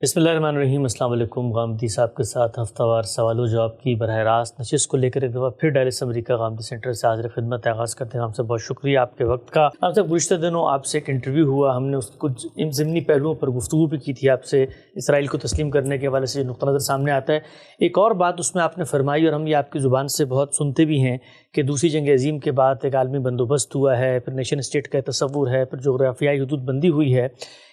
بسم اللہ الرحمن الرحیم۔ السلام علیکم۔ غامدی صاحب کے ساتھ ہفتہ وار سوال و جواب کی براہ راست نشست کو لے کر ایک دفعہ پھر ڈائلس امریکہ غامدی سینٹر سے حاضر خدمت آغاز کرتے ہیں۔ آپ سے بہت شکریہ آپ کے وقت کا۔ آپ سے گزشتہ دنوں آپ سے ایک انٹرویو ہوا، ہم نے اس کچھ ضمنی پہلوؤں پر گفتگو بھی کی تھی آپ سے، اسرائیل کو تسلیم کرنے کے حوالے سے جو نقطہ نظر سامنے آتا ہے۔ ایک اور بات اس میں آپ نے فرمائی اور ہم یہ آپ کی زبان سے بہت سنتے بھی ہیں کہ دوسری جنگ عظیم کے بعد ایک عالمی بندوبست ہوا ہے، پھر نیشن اسٹیٹ کا تصور ہے، پھر جغرافیائی حدود بندی ہوئی ہے۔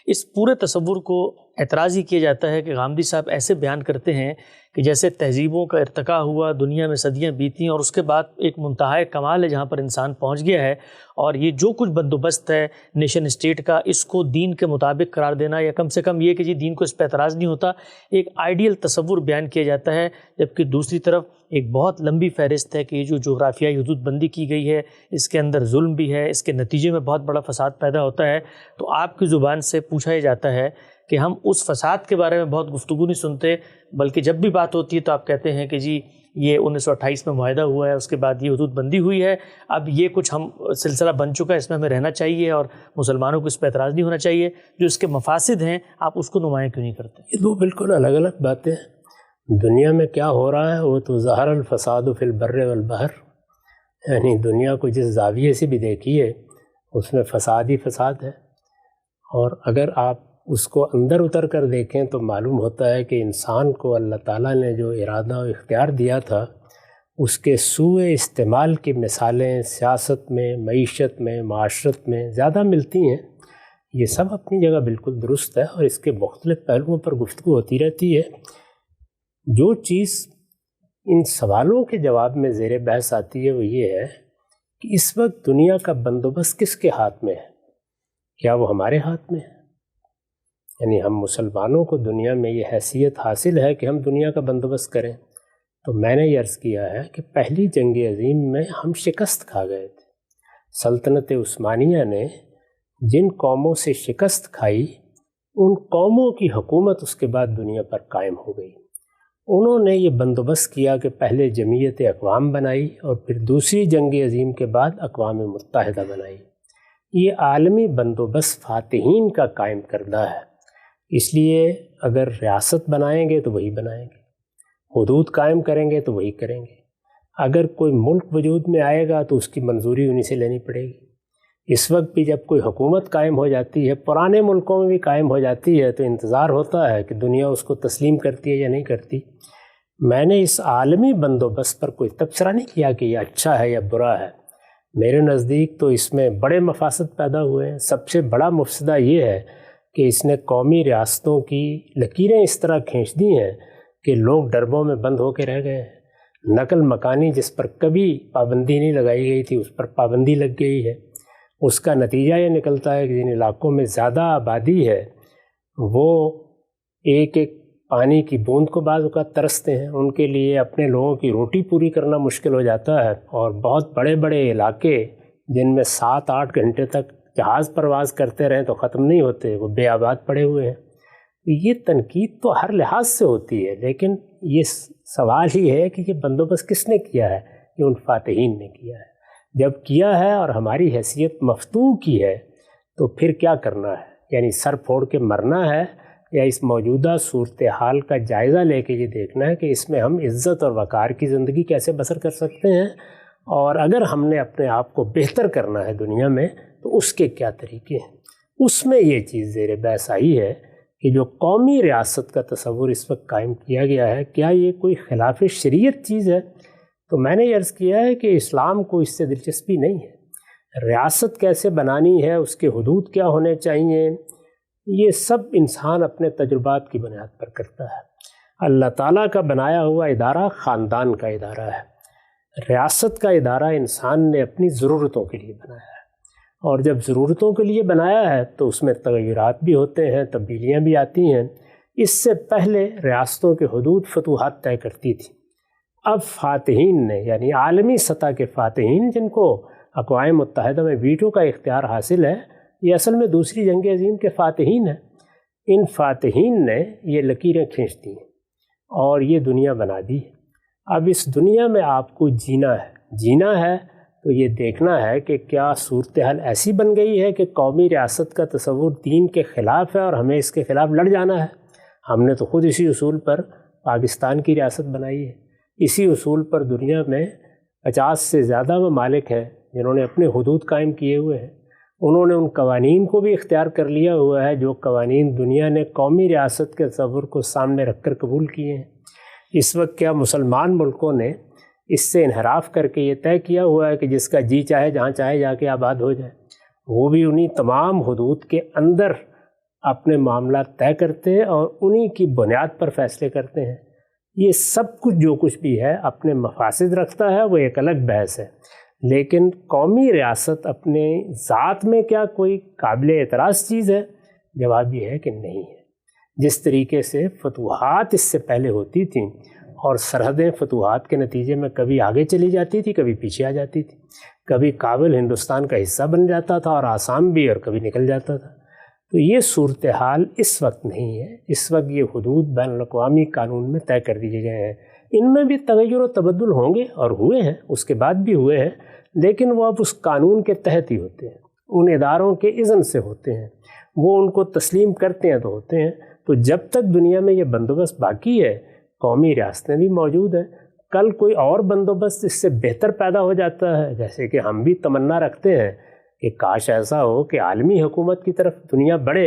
اس پورے تصور کو اعتراض ہی کیا جاتا ہے کہ غامدی صاحب ایسے بیان کرتے ہیں کہ جیسے تہذیبوں کا ارتقاء ہوا، دنیا میں صدیاں بیتیں اور اس کے بعد ایک منتہائے کمال ہے جہاں پر انسان پہنچ گیا ہے، اور یہ جو کچھ بندوبست ہے نیشن اسٹیٹ کا، اس کو دین کے مطابق قرار دینا، یا کم سے کم یہ کہ جی دین کو اس پہ اعتراض نہیں ہوتا، ایک آئیڈیل تصور بیان کیا جاتا ہے۔ جبکہ دوسری طرف ایک بہت لمبی فہرست ہے کہ یہ جو جغرافیائی حدود بندی کی گئی ہے اس کے اندر ظلم بھی ہے، اس کے نتیجے میں بہت بڑا فساد پیدا ہوتا ہے۔ تو آپ کی زبان سے پوچھا یہ جاتا ہے کہ ہم اس فساد کے بارے میں بہت گفتگو نہیں سنتے، بلکہ جب بھی بات ہوتی ہے تو آپ کہتے ہیں کہ جی یہ 1928 میں معاہدہ ہوا ہے، اس کے بعد یہ حدود بندی ہوئی ہے، اب یہ کچھ ہم سلسلہ بن چکا ہے، اس میں ہمیں رہنا چاہیے اور مسلمانوں کو اس پہ اعتراض نہیں ہونا چاہیے۔ جو اس کے مفاسد ہیں آپ اس کو نمایاں کیوں نہیں کرتے؟ یہ دو بالکل الگ الگ باتیں ہیں۔ دنیا میں کیا ہو رہا ہے وہ تو ظہر الفساد فی البر والبحر، یعنی دنیا کو جس زاویے سے بھی دیکھیے اس میں فساد ہی فساد ہے، اور اگر آپ اس کو اندر اتر کر دیکھیں تو معلوم ہوتا ہے کہ انسان کو اللہ تعالیٰ نے جو ارادہ و اختیار دیا تھا اس کے سوء استعمال کی مثالیں سیاست میں، معیشت میں، معاشرت میں زیادہ ملتی ہیں۔ یہ سب اپنی جگہ بالکل درست ہے اور اس کے مختلف پہلوؤں پر گفتگو ہوتی رہتی ہے۔ جو چیز ان سوالوں کے جواب میں زیر بحث آتی ہے وہ یہ ہے کہ اس وقت دنیا کا بندوبست کس کے ہاتھ میں ہے؟ کیا وہ ہمارے ہاتھ میں ہے؟ یعنی ہم مسلمانوں کو دنیا میں یہ حیثیت حاصل ہے کہ ہم دنیا کا بندوبست کریں؟ تو میں نے یہ عرض کیا ہے کہ پہلی جنگ عظیم میں ہم شکست کھا گئے تھے۔ سلطنت عثمانیہ نے جن قوموں سے شکست کھائی ان قوموں کی حکومت اس کے بعد دنیا پر قائم ہو گئی۔ انہوں نے یہ بندوبست کیا کہ پہلے جمعیت اقوام بنائی اور پھر دوسری جنگ عظیم کے بعد اقوام متحدہ بنائی۔ یہ عالمی بندوبست فاتحین کا قائم کردہ ہے، اس لیے اگر ریاست بنائیں گے تو وہی بنائیں گے، حدود قائم کریں گے تو وہی کریں گے، اگر کوئی ملک وجود میں آئے گا تو اس کی منظوری انہی سے لینی پڑے گی۔ اس وقت بھی جب کوئی حکومت قائم ہو جاتی ہے، پرانے ملکوں میں بھی قائم ہو جاتی ہے، تو انتظار ہوتا ہے کہ دنیا اس کو تسلیم کرتی ہے یا نہیں کرتی۔ میں نے اس عالمی بندوبست پر کوئی تبصرہ نہیں کیا کہ یہ اچھا ہے یا برا ہے۔ میرے نزدیک تو اس میں بڑے مفاسد پیدا ہوئے ہیں۔ سب سے بڑا مفسدہ یہ ہے کہ اس نے قومی ریاستوں کی لکیریں اس طرح کھینچ دی ہیں کہ لوگ ڈربوں میں بند ہو کے رہ گئے ہیں۔ نقل مکانی جس پر کبھی پابندی نہیں لگائی گئی تھی اس پر پابندی لگ گئی ہے۔ اس کا نتیجہ یہ نکلتا ہے کہ جن علاقوں میں زیادہ آبادی ہے وہ ایک ایک پانی کی بوند کو بعض اوقات ترستے ہیں، ان کے لیے اپنے لوگوں کی روٹی پوری کرنا مشکل ہو جاتا ہے، اور بہت بڑے بڑے علاقے جن میں 7-8 گھنٹے تک جہاز پرواز کرتے رہیں تو ختم نہیں ہوتے، وہ بے آباد پڑے ہوئے ہیں۔ یہ تنقید تو ہر لحاظ سے ہوتی ہے، لیکن یہ سوال ہی ہے کہ یہ بندوبست کس نے کیا ہے؟ یہ ان فاتحین نے کیا ہے۔ جب کیا ہے اور ہماری حیثیت مفتوح کی ہے تو پھر کیا کرنا ہے؟ یعنی سر پھوڑ کے مرنا ہے یا اس موجودہ صورتحال کا جائزہ لے کے یہ دیکھنا ہے کہ اس میں ہم عزت اور وقار کی زندگی کیسے بسر کر سکتے ہیں، اور اگر ہم نے اپنے آپ کو بہتر کرنا ہے دنیا میں تو اس کے کیا طریقے ہیں؟ اس میں یہ چیز زیر بحث آئی ہے کہ جو قومی ریاست کا تصور اس وقت قائم کیا گیا ہے کیا یہ کوئی خلاف شریعت چیز ہے؟ تو میں نے یہ عرض کیا ہے کہ اسلام کو اس سے دلچسپی نہیں ہے۔ ریاست کیسے بنانی ہے، اس کے حدود کیا ہونے چاہیے، یہ سب انسان اپنے تجربات کی بنیاد پر کرتا ہے۔ اللہ تعالیٰ کا بنایا ہوا ادارہ خاندان کا ادارہ ہے۔ ریاست کا ادارہ انسان نے اپنی ضرورتوں کے لیے بنایا ہے، اور جب ضرورتوں کے لیے بنایا ہے تو اس میں تغیرات بھی ہوتے ہیں، تبدیلیاں بھی آتی ہیں۔ اس سے پہلے ریاستوں کے حدود فتوحات طے کرتی تھی۔ اب فاتحین نے، یعنی عالمی سطح کے فاتحین جن کو اقوام متحدہ میں ویٹو کا اختیار حاصل ہے، یہ اصل میں دوسری جنگ عظیم کے فاتحین ہیں۔ ان فاتحین نے یہ لکیریں کھینچ دی ہیں اور یہ دنیا بنا دی ہے۔ اب اس دنیا میں آپ کو جینا ہے تو یہ دیکھنا ہے کہ کیا صورتحال ایسی بن گئی ہے کہ قومی ریاست کا تصور دین کے خلاف ہے اور ہمیں اس کے خلاف لڑ جانا ہے۔ ہم نے تو خود اسی اصول پر پاکستان کی ریاست بنائی ہے، اسی اصول پر دنیا میں 50 سے زیادہ ممالک ہیں جنہوں نے اپنے حدود قائم کیے ہوئے ہیں، انہوں نے ان قوانین کو بھی اختیار کر لیا ہوا ہے جو قوانین دنیا نے قومی ریاست کے تصور کو سامنے رکھ کر قبول کیے ہیں۔ اس وقت کیا مسلمان ملکوں نے اس سے انحراف کر کے یہ طے کیا ہوا ہے کہ جس کا جی چاہے جہاں چاہے جا کے آباد ہو جائے؟ وہ بھی انہی تمام حدود کے اندر اپنے معاملات طے کرتے ہیں اور انہی کی بنیاد پر فیصلے کرتے ہیں۔ یہ سب کچھ جو کچھ بھی ہے اپنے مفاسد رکھتا ہے، وہ ایک الگ بحث ہے، لیکن قومی ریاست اپنے ذات میں کیا کوئی قابل اعتراض چیز ہے؟ جواب یہ ہے کہ نہیں ہے۔ جس طریقے سے فتوحات اس سے پہلے ہوتی تھیں اور سرحدیں فتوحات کے نتیجے میں کبھی آگے چلی جاتی تھی، کبھی پیچھے آ جاتی تھی، کبھی کابل ہندوستان کا حصہ بن جاتا تھا اور آسام بھی، اور کبھی نکل جاتا تھا، تو یہ صورتحال اس وقت نہیں ہے۔ اس وقت یہ حدود بین الاقوامی قانون میں طے کر دیے گئے ہیں۔ ان میں بھی تغیر و تبدل ہوں گے اور ہوئے ہیں، اس کے بعد بھی ہوئے ہیں، لیکن وہ اب اس قانون کے تحت ہی ہوتے ہیں، ان اداروں کے اذن سے ہوتے ہیں، وہ ان کو تسلیم کرتے ہیں تو ہوتے ہیں۔ تو جب تک دنیا میں یہ بندوبست باقی ہے، قومی ریاستیں بھی موجود ہیں، کل کوئی اور بندوبست اس سے بہتر پیدا ہو جاتا ہے، جیسے کہ ہم بھی تمنا رکھتے ہیں کہ کاش ایسا ہو کہ عالمی حکومت کی طرف دنیا بڑھے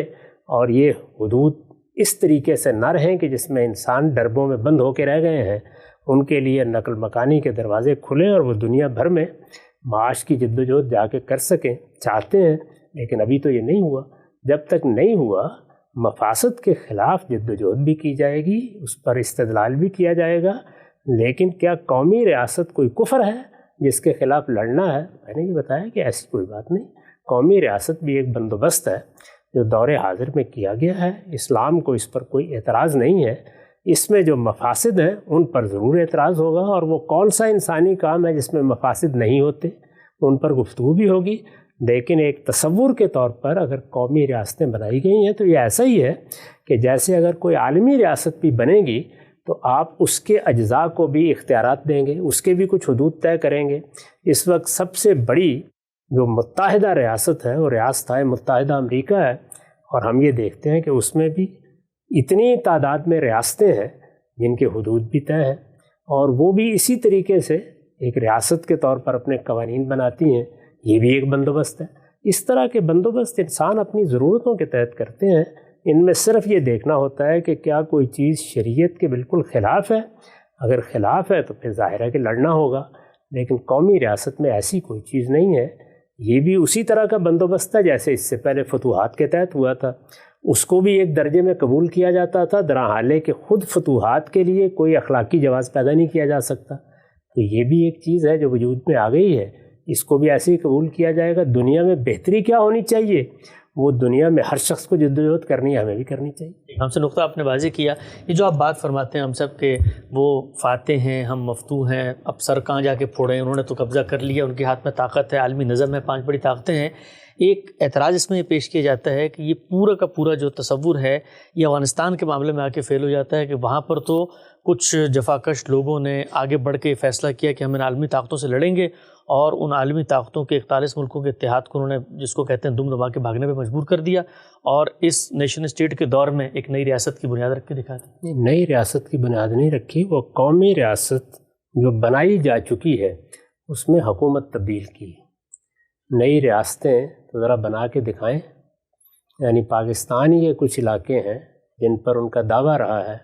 اور یہ حدود اس طریقے سے نہ رہیں کہ جس میں انسان ڈربوں میں بند ہو کے رہ گئے ہیں، ان کے لیے نقل مکانی کے دروازے کھلیں اور وہ دنیا بھر میں معاش کی جد و جہد جا کے کر سکیں، چاہتے ہیں، لیکن ابھی تو یہ نہیں ہوا۔ جب تک نہیں ہوا، مفاسد کے خلاف جد و جہد بھی کی جائے گی، اس پر استدلال بھی کیا جائے گا، لیکن کیا قومی ریاست کوئی کفر ہے جس کے خلاف لڑنا ہے؟ میں نے یہ بتایا کہ ایسی کوئی بات نہیں۔ قومی ریاست بھی ایک بندوبست ہے جو دور حاضر میں کیا گیا ہے، اسلام کو اس پر کوئی اعتراض نہیں ہے۔ اس میں جو مفاسد ہیں ان پر ضرور اعتراض ہوگا، اور وہ کون سا انسانی کام ہے جس میں مفاسد نہیں ہوتے، ان پر گفتگو بھی ہوگی، لیکن ایک تصور کے طور پر اگر قومی ریاستیں بنائی گئی ہیں تو یہ ایسا ہی ہے کہ جیسے اگر کوئی عالمی ریاست بھی بنے گی تو آپ اس کے اجزاء کو بھی اختیارات دیں گے، اس کے بھی کچھ حدود طے کریں گے۔ اس وقت سب سے بڑی جو متحدہ ریاست ہے وہ ریاست متحدہ امریکہ ہے، اور ہم یہ دیکھتے ہیں کہ اس میں بھی اتنی تعداد میں ریاستیں ہیں جن کے حدود بھی طے ہیں، اور وہ بھی اسی طریقے سے ایک ریاست کے طور پر اپنے قوانین بناتی ہیں۔ یہ بھی ایک بندوبست ہے۔ اس طرح کے بندوبست انسان اپنی ضرورتوں کے تحت کرتے ہیں، ان میں صرف یہ دیکھنا ہوتا ہے کہ کیا کوئی چیز شریعت کے بالکل خلاف ہے۔ اگر خلاف ہے تو پھر ظاہر ہے کہ لڑنا ہوگا، لیکن قومی ریاست میں ایسی کوئی چیز نہیں ہے۔ یہ بھی اسی طرح کا بندوبست ہے جیسے اس سے پہلے فتوحات کے تحت ہوا تھا، اس کو بھی ایک درجے میں قبول کیا جاتا تھا، درحالے کہ خود فتوحات کے لیے کوئی اخلاقی جواز پیدا نہیں کیا جا سکتا۔ تو یہ بھی ایک چیز ہے جو وجود میں آ گئی ہے، اس کو بھی ایسے ہی قبول کیا جائے گا۔ دنیا میں بہتری کیا ہونی چاہیے؟ وہ دنیا میں ہر شخص کو جدوجہد کرنی ہے، ہمیں بھی کرنی چاہیے۔ ہم سے نقطہ آپ نے واضح کیا، یہ جو آپ بات فرماتے ہیں ہم سب کے وہ فاتح ہیں، ہم مفتوح ہیں، اب سر کہاں جا کے پھوڑیں، انہوں نے تو قبضہ کر لیا، ان کے ہاتھ میں طاقت ہے، عالمی نظم میں 5 بڑی طاقتیں ہیں۔ ایک اعتراض اس میں یہ پیش کیا جاتا ہے کہ یہ پورا کا پورا جو تصور ہے یہ افغانستان کے معاملے میں آ کے فیل ہو جاتا ہے کہ وہاں پر تو کچھ جفاکش لوگوں نے آگے بڑھ کے فیصلہ کیا کہ ہم ان عالمی طاقتوں سے لڑیں گے، اور ان عالمی طاقتوں کے 41 ملکوں کے اتحاد کو انہوں نے جس کو کہتے ہیں دم دبا کے بھاگنے پہ مجبور کر دیا، اور اس نیشن اسٹیٹ کے دور میں ایک نئی ریاست کی بنیاد رکھ کے دکھا دی۔ نئی ریاست کی بنیاد نہیں رکھی، وہ قومی ریاست جو بنائی جا چکی ہے اس میں حکومت تبدیل کی۔ نئی ریاستیں تو ذرا بنا کے دکھائیں، یعنی پاکستان کے کچھ علاقے ہیں جن پر ان کا دعویٰ رہا ہے،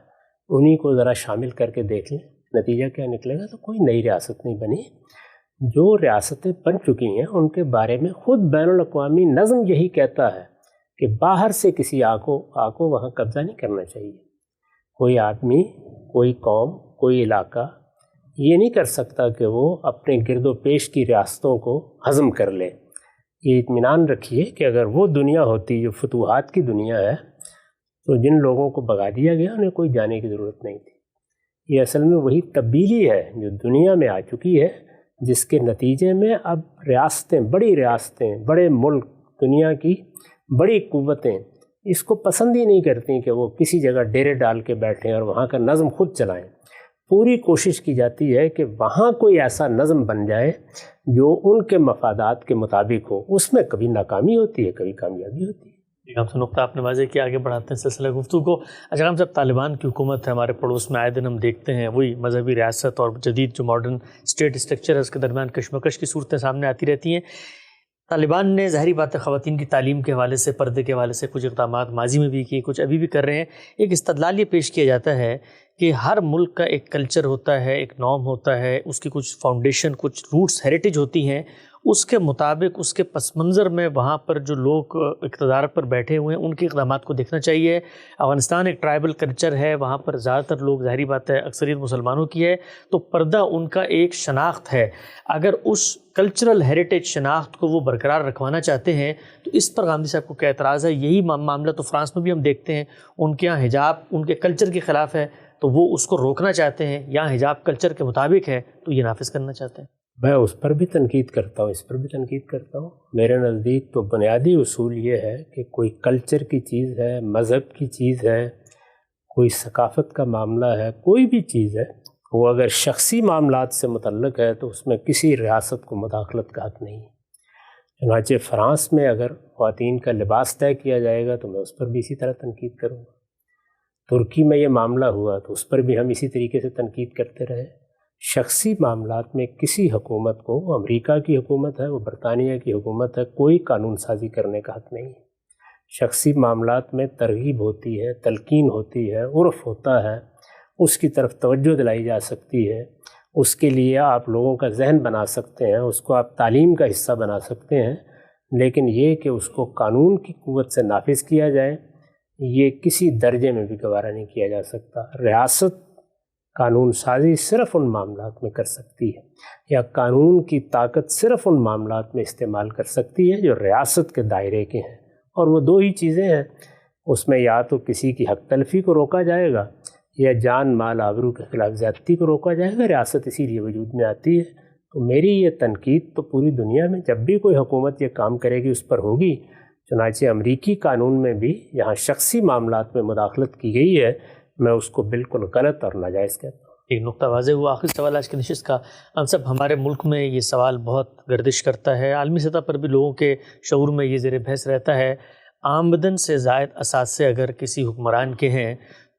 انہی کو ذرا شامل کر کے دیکھ لیں، نتیجہ کیا نکلے گا۔ تو کوئی نئی ریاست نہیں بنی، جو ریاستیں بن چکی ہیں ان کے بارے میں خود بین الاقوامی نظم یہی کہتا ہے کہ باہر سے کسی آ کو وہاں قبضہ نہیں کرنا چاہیے۔ کوئی آدمی، کوئی قوم، کوئی علاقہ یہ نہیں کر سکتا کہ وہ اپنے گرد و پیش کی ریاستوں کو ہضم کر لے۔ یہ اطمینان رکھیے کہ اگر وہ دنیا ہوتی جو فتوحات کی دنیا ہے تو جن لوگوں کو بھگا دیا گیا انہیں کوئی جانے کی ضرورت نہیں تھی۔ یہ اصل میں وہی تبدیلی ہے جو دنیا میں آ چکی ہے، جس کے نتیجے میں اب ریاستیں، بڑی ریاستیں، بڑے ملک، دنیا کی بڑی قوتیں اس کو پسند ہی نہیں کرتی کہ وہ کسی جگہ ڈیرے ڈال کے بیٹھیں اور وہاں کا نظم خود چلائیں۔ پوری کوشش کی جاتی ہے کہ وہاں کوئی ایسا نظم بن جائے جو ان کے مفادات کے مطابق ہو۔ اس میں کبھی ناکامی ہوتی ہے، کبھی کامیابی ہوتی ہے۔ ہم سے نقطہ آپ نے واضح کیا، آگے بڑھاتے ہیں سلسلہ گفتگو کو۔ اچھا ہم صاحب، طالبان کی حکومت ہے ہمارے پڑوس میں، آئے دن ہم دیکھتے ہیں وہی مذہبی ریاست اور جدید جو ماڈرن اسٹیٹ اسٹرکچر ہے اس کے درمیان کشمکش کی صورتیں سامنے آتی رہتی ہیں۔ طالبان نے ظاہری بات ہے خواتین کی تعلیم کے حوالے سے، پردے کے حوالے سے کچھ اقدامات ماضی میں بھی کیے، کچھ ابھی بھی کر رہے ہیں۔ ایک استدلال یہ پیش کیا جاتا ہے کہ ہر ملک کا ایک کلچر ہوتا ہے، ایک نارم ہوتا ہے، اس کی کچھ فاؤنڈیشن، کچھ روٹس، ہیریٹیج ہوتی ہیں، اس کے مطابق اس کے پس منظر میں وہاں پر جو لوگ اقتدار پر بیٹھے ہوئے ہیں ان کے اقدامات کو دیکھنا چاہیے۔ افغانستان ایک ٹرائبل کلچر ہے، وہاں پر زیادہ تر لوگ، ظاہری بات ہے اکثریت مسلمانوں کی ہے، تو پردہ ان کا ایک شناخت ہے۔ اگر اس کلچرل ہیریٹیج شناخت کو وہ برقرار رکھوانا چاہتے ہیں تو اس پر غامدی صاحب کو کیا اعتراض ہے؟ یہی معاملہ تو فرانس میں بھی ہم دیکھتے ہیں، ان کے یہاں حجاب ان کے کلچر کے خلاف ہے تو وہ اس کو روکنا چاہتے ہیں، یہاں حجاب کلچر کے مطابق ہے تو یہ نافذ کرنا چاہتے ہیں۔ میں اس پر بھی تنقید کرتا ہوں، اس پر بھی تنقید کرتا ہوں۔ میرے نزدیک تو بنیادی اصول یہ ہے کہ کوئی کلچر کی چیز ہے، مذہب کی چیز ہے، کوئی ثقافت کا معاملہ ہے، کوئی بھی چیز ہے، وہ اگر شخصی معاملات سے متعلق ہے تو اس میں کسی ریاست کو مداخلت کا حق نہیں ہے۔ چنانچہ فرانس میں اگر خواتین کا لباس طے کیا جائے گا تو میں اس پر بھی اسی طرح تنقید کروں گا۔ ترکی میں یہ معاملہ ہوا تو اس پر بھی ہم اسی طریقے سے تنقید کرتے رہے۔ شخصی معاملات میں کسی حکومت کو، وہ امریکہ کی حکومت ہے، وہ برطانیہ کی حکومت ہے، کوئی قانون سازی کرنے کا حق نہیں ہے۔ شخصی معاملات میں ترغیب ہوتی ہے، تلقین ہوتی ہے، عرف ہوتا ہے، اس کی طرف توجہ دلائی جا سکتی ہے، اس کے لیے آپ لوگوں کا ذہن بنا سکتے ہیں، اس کو آپ تعلیم کا حصہ بنا سکتے ہیں، لیکن یہ کہ اس کو قانون کی قوت سے نافذ کیا جائے، یہ کسی درجے میں بھی گوارا نہیں کیا جا سکتا۔ ریاست قانون سازی صرف ان معاملات میں کر سکتی ہے، یا قانون کی طاقت صرف ان معاملات میں استعمال کر سکتی ہے جو ریاست کے دائرے کے ہیں، اور وہ دو ہی چیزیں ہیں۔ اس میں یا تو کسی کی حق تلفی کو روکا جائے گا یا جان مال آبرو کے خلاف زیادتی کو روکا جائے گا۔ ریاست اسی لیے وجود میں آتی ہے۔ تو میری یہ تنقید تو پوری دنیا میں جب بھی کوئی حکومت یہ کام کرے گی اس پر ہوگی۔ چنانچہ امریکی قانون میں بھی یہاں شخصی معاملات میں مداخلت کی گئی ہے، میں اس کو بالکل غلط اور ناجائز کہتا ہوں۔ ایک نقطہ واضح ہوا۔ آخری سوال آج کی نشست کا، ہم سب ہمارے ملک میں یہ سوال بہت گردش کرتا ہے، عالمی سطح پر بھی لوگوں کے شعور میں یہ زیر بحث رہتا ہے، آمدن سے زائد اثاثے اگر کسی حکمران کے ہیں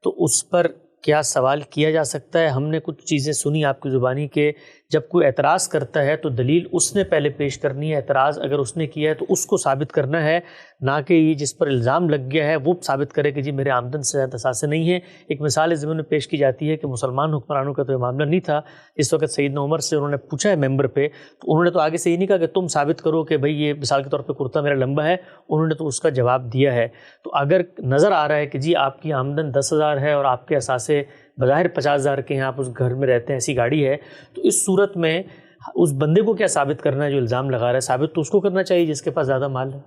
تو اس پر کیا سوال کیا جا سکتا ہے؟ ہم نے کچھ چیزیں سنی آپ کی زبانی کہ جب کوئی اعتراض کرتا ہے تو دلیل اس نے پہلے پیش کرنی ہے، اعتراض اگر اس نے کیا ہے تو اس کو ثابت کرنا ہے، نہ کہ یہ جس پر الزام لگ گیا ہے وہ ثابت کرے کہ جی میرے آمدن سے زیادہ اثاثے نہیں ہیں۔ ایک مثال اس زمین میں پیش کی جاتی ہے کہ مسلمان حکمرانوں کا تو یہ معاملہ نہیں تھا، اس وقت سیدنا عمر سے انہوں نے پوچھا ہے ممبر پہ، تو انہوں نے تو آگے سے یہ نہیں کہا کہ تم ثابت کرو کہ بھئی یہ مثال کے طور پہ کرتا میرا لمبا ہے، انہوں نے تو اس کا جواب دیا ہے۔ تو اگر نظر آ رہا ہے کہ جی آپ کی آمدن 10,000 ہے اور آپ کے اثاثے بظاہر 50,000 کے ہیں، آپ اس گھر میں رہتے ہیں، ایسی گاڑی ہے، تو اس صورت میں اس بندے کو کیا ثابت کرنا ہے جو الزام لگا رہا ہے؟ ثابت تو اس کو کرنا چاہیے جس کے پاس زیادہ مال ہے۔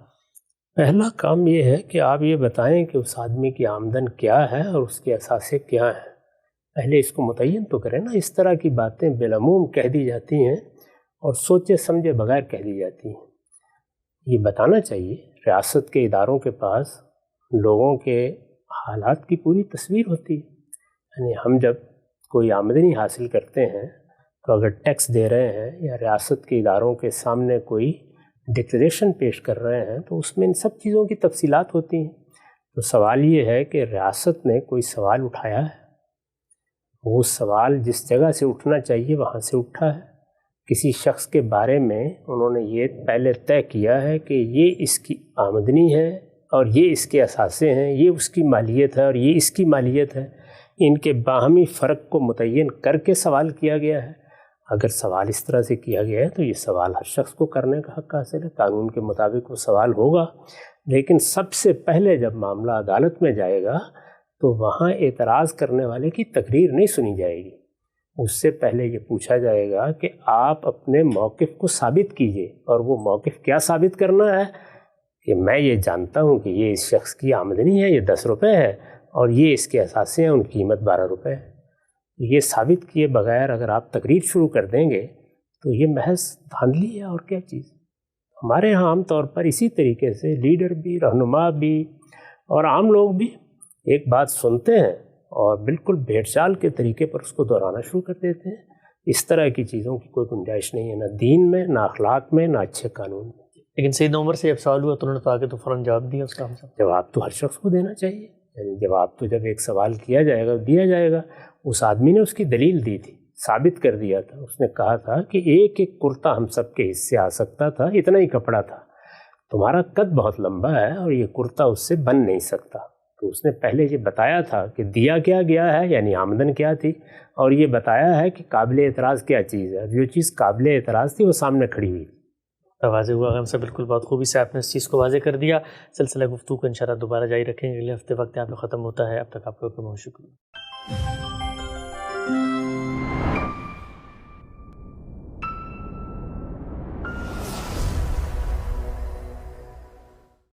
پہلا کام یہ ہے کہ آپ یہ بتائیں کہ اس آدمی کی آمدن کیا ہے اور اس کے اثاثے کیا ہیں، پہلے اس کو متعین تو کریں نا۔ اس طرح کی باتیں بالعموم کہہ دی جاتی ہیں اور سوچے سمجھے بغیر کہہ دی جاتی ہیں۔ یہ بتانا چاہیے، ریاست کے اداروں کے پاس لوگوں کے حالات کی پوری تصویر ہوتی ہے۔ یعنی ہم جب کوئی آمدنی حاصل کرتے ہیں تو اگر ٹیکس دے رہے ہیں یا ریاست کے اداروں کے سامنے کوئی ڈکلریشن پیش کر رہے ہیں تو اس میں ان سب چیزوں کی تفصیلات ہوتی ہیں۔ تو سوال یہ ہے کہ ریاست نے کوئی سوال اٹھایا ہے، وہ سوال جس جگہ سے اٹھنا چاہیے وہاں سے اٹھا ہے۔ کسی شخص کے بارے میں انہوں نے یہ پہلے طے کیا ہے کہ یہ اس کی آمدنی ہے اور یہ اس کے اثاثے ہیں، یہ اس کی مالیت ہے اور یہ اس کی مالیت ہے، ان کے باہمی فرق کو متعین کر کے سوال کیا گیا ہے۔ اگر سوال اس طرح سے کیا گیا ہے تو یہ سوال ہر شخص کو کرنے کا حق حاصل ہے، قانون کے مطابق وہ سوال ہوگا۔ لیکن سب سے پہلے جب معاملہ عدالت میں جائے گا تو وہاں اعتراض کرنے والے کی تقریر نہیں سنی جائے گی، اس سے پہلے یہ پوچھا جائے گا کہ آپ اپنے موقف کو ثابت کیجئے، اور وہ موقف کیا ثابت کرنا ہے کہ میں یہ جانتا ہوں کہ یہ اس شخص کی آمدنی ہے، یہ 10 روپے ہے، اور یہ اس کے اثاثے ہیں، ان کی قیمت 12 روپے ہے۔ یہ ثابت کیے بغیر اگر آپ تقریر شروع کر دیں گے تو یہ محض دھاندلی ہے اور کیا چیز۔ ہمارے ہاں عام طور پر اسی طریقے سے لیڈر بھی، رہنما بھی اور عام لوگ بھی ایک بات سنتے ہیں اور بالکل بھیڑ چال کے طریقے پر اس کو دہرانا شروع کر دیتے ہیں۔ اس طرح کی چیزوں کی کوئی گنجائش نہیں ہے، نہ دین میں، نہ اخلاق میں، نہ اچھے قانون میں۔ لیکن سیدنا عمر سے جب سوال ہوا تو انہوں نے تو آگے تو فوراً جواب دیا اس کا. جواب تو ہر شخص کو دینا چاہیے. یعنی جواب تو جب ایک سوال کیا جائے گا دیا جائے گا. اس آدمی نے اس کی دلیل دی تھی, ثابت کر دیا تھا. اس نے کہا تھا کہ ایک ایک کرتا ہم سب کے حصے آ سکتا تھا, اتنا ہی کپڑا تھا. تمہارا قد بہت لمبا ہے اور یہ کرتا اس سے بن نہیں سکتا. تو اس نے پہلے یہ بتایا تھا کہ دیا کیا گیا ہے, یعنی آمدن کیا تھی, اور یہ بتایا ہے کہ قابل اعتراض کیا چیز ہے. جو چیز قابل اعتراض تھی وہ سامنے کھڑی ہوئی. واضح ہوا ہم سے بالکل بہت خوبی سے آپ نے اس چیز کو واضح کر دیا. سلسلہ گفتگو کو انشاءاللہ دوبارہ جاری رکھیں گے. اگلے ہفتے وقت یہاں پہ ختم ہوتا ہے. اب تک آپ لوگوں کا بہت شکریہ.